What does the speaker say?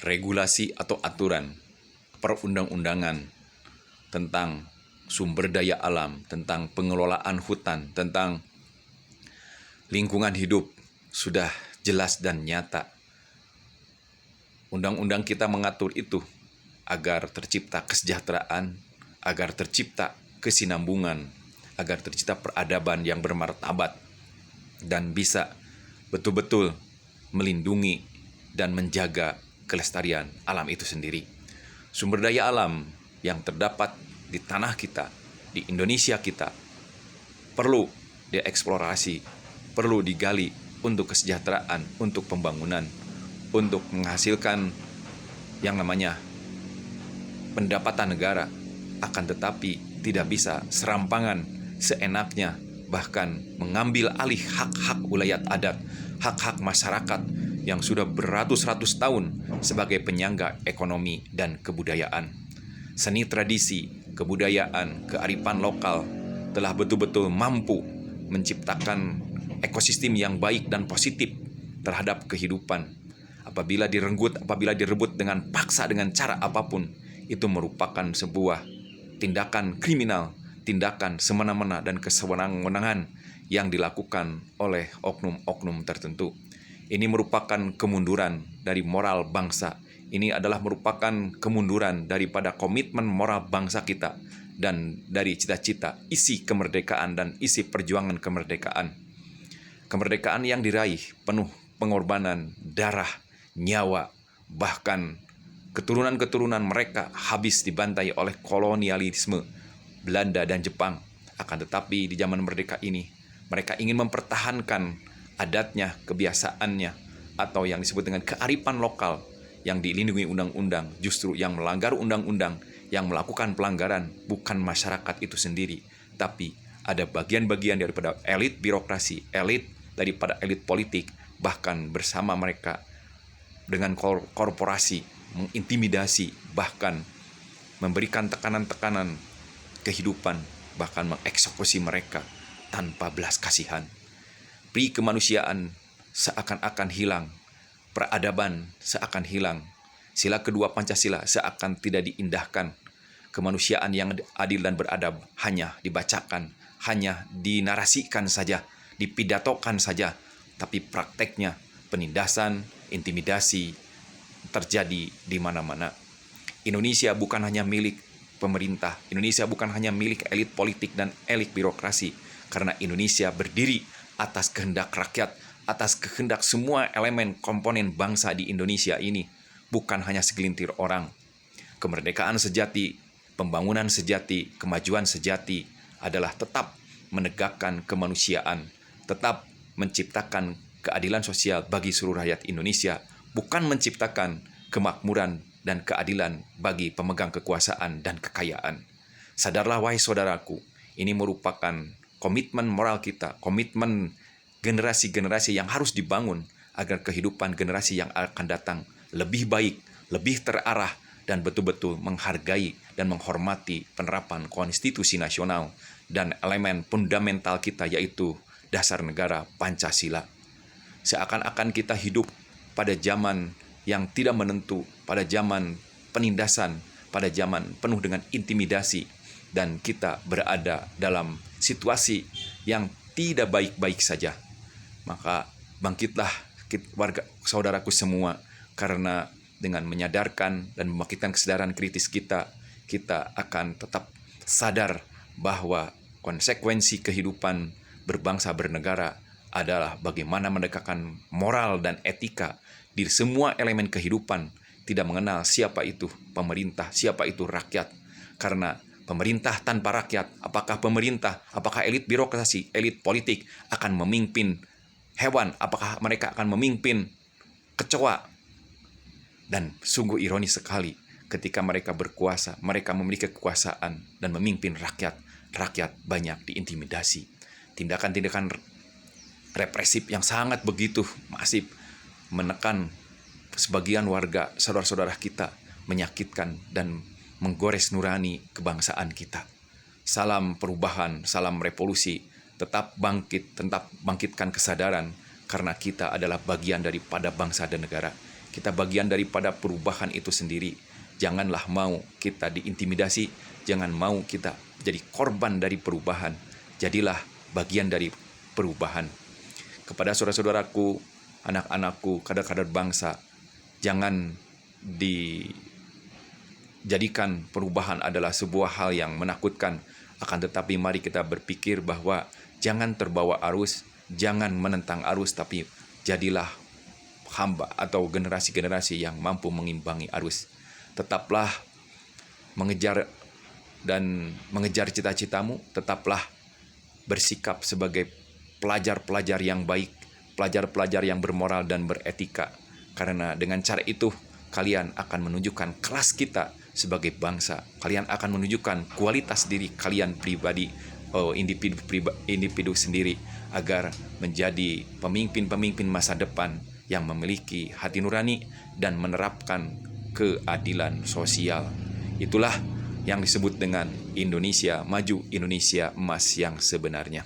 regulasi atau aturan perundang-undangan tentang sumber daya alam, tentang pengelolaan hutan, tentang lingkungan hidup sudah jelas dan nyata. Undang-undang kita mengatur itu agar tercipta kesejahteraan, agar tercipta kesinambungan, agar tercipta peradaban yang bermartabat dan bisa betul-betul melindungi dan menjaga kelestarian alam itu sendiri. Sumber daya alam yang terdapat di tanah kita, di Indonesia kita, perlu dieksplorasi, perlu digali untuk kesejahteraan, untuk pembangunan, untuk menghasilkan yang namanya pendapatan negara. Akan tetapi tidak bisa serampangan, seenaknya, bahkan mengambil alih hak-hak wilayah adat, hak-hak masyarakat yang sudah beratus-ratus tahun sebagai penyangga ekonomi dan kebudayaan. Seni tradisi, kebudayaan, kearifan lokal telah betul-betul mampu menciptakan ekosistem yang baik dan positif terhadap kehidupan. Apabila direbut dengan paksa dengan cara apapun, itu merupakan sebuah tindakan kriminal, tindakan semena-mena dan kesewenang-wenangan yang dilakukan oleh oknum-oknum tertentu. Ini merupakan kemunduran dari moral bangsa. Ini adalah merupakan kemunduran daripada komitmen moral bangsa kita dan dari cita-cita, isi kemerdekaan dan isi perjuangan kemerdekaan. Kemerdekaan yang diraih penuh pengorbanan, darah, nyawa, bahkan keturunan-keturunan mereka habis dibantai oleh kolonialisme Belanda dan Jepang. Akan tetapi di zaman merdeka ini, mereka ingin mempertahankan adatnya, kebiasaannya, atau yang disebut dengan kearifan lokal yang dilindungi undang-undang. Justru yang melanggar undang-undang, yang melakukan pelanggaran bukan masyarakat itu sendiri, tapi ada bagian-bagian daripada elit birokrasi, elit daripada elit politik, bahkan bersama mereka dengan korporasi, mengintimidasi, bahkan memberikan tekanan-tekanan kehidupan, bahkan mengeksekusi mereka tanpa belas kasihan. Pri kemanusiaan seakan-akan hilang, peradaban seakan hilang, sila kedua Pancasila seakan tidak diindahkan, kemanusiaan yang adil dan beradab hanya dibacakan, hanya dinarasikan saja, dipidatokan saja, tapi prakteknya penindasan, intimidasi terjadi di mana-mana. Indonesia bukan hanya milik pemerintah, Indonesia bukan hanya milik elit politik dan elit birokrasi, karena Indonesia berdiri atas kehendak rakyat, atas kehendak semua elemen komponen bangsa di Indonesia ini, bukan hanya segelintir orang. Kemerdekaan sejati, pembangunan sejati, kemajuan sejati adalah tetap menegakkan kemanusiaan, tetap menciptakan keadilan sosial bagi seluruh rakyat Indonesia, bukan menciptakan kemakmuran dan keadilan bagi pemegang kekuasaan dan kekayaan. Sadarlah wahai saudaraku, ini merupakan komitmen moral kita, komitmen generasi-generasi yang harus dibangun agar kehidupan generasi yang akan datang lebih baik, lebih terarah, dan betul-betul menghargai dan menghormati penerapan konstitusi nasional dan elemen fundamental kita, yaitu dasar negara Pancasila. Seakan-akan kita hidup pada zaman yang tidak menentu, pada zaman penindasan, pada zaman penuh dengan intimidasi, dan kita berada dalam situasi yang tidak baik-baik saja. Maka bangkitlah warga saudaraku semua, karena dengan menyadarkan dan membangkitkan kesadaran kritis kita, kita akan tetap sadar bahwa konsekuensi kehidupan berbangsa bernegara adalah bagaimana menegakkan moral dan etika di semua elemen kehidupan, tidak mengenal siapa itu pemerintah, siapa itu rakyat. Karena pemerintah tanpa rakyat, apakah pemerintah, apakah elit birokrasi, elit politik akan memimpin hewan, apakah mereka akan memimpin kecoa? Dan sungguh ironis sekali ketika mereka berkuasa, mereka memiliki kekuasaan dan memimpin rakyat, rakyat banyak diintimidasi. Tindakan-tindakan represif yang sangat begitu masif menekan sebagian warga, saudara-saudara kita, menyakitkan dan menggores nurani kebangsaan kita. Salam perubahan, salam revolusi, tetap bangkit, tetap bangkitkan kesadaran, karena kita adalah bagian daripada bangsa dan negara. Kita bagian daripada perubahan itu sendiri. Janganlah mau kita diintimidasi, jangan mau kita jadi korban dari perubahan. Jadilah bagian dari perubahan. Kepada saudara-saudaraku, anak-anakku, kader-kader bangsa, jangan dijadikan perubahan adalah sebuah hal yang menakutkan. Akan tetapi mari kita berpikir bahwa jangan terbawa arus, jangan menentang arus, tapi jadilah hamba atau generasi-generasi yang mampu mengimbangi arus. Tetaplah mengejar cita-citamu, tetaplah bersikap sebagai pelajar-pelajar yang baik, pelajar-pelajar yang bermoral dan beretika. Karena dengan cara itu, kalian akan menunjukkan kelas kita sebagai bangsa. Kalian akan menunjukkan kualitas diri kalian pribadi, individu sendiri, agar menjadi pemimpin-pemimpin masa depan yang memiliki hati nurani dan menerapkan keadilan sosial. Itulah yang disebut dengan Indonesia Maju, Indonesia Emas yang sebenarnya.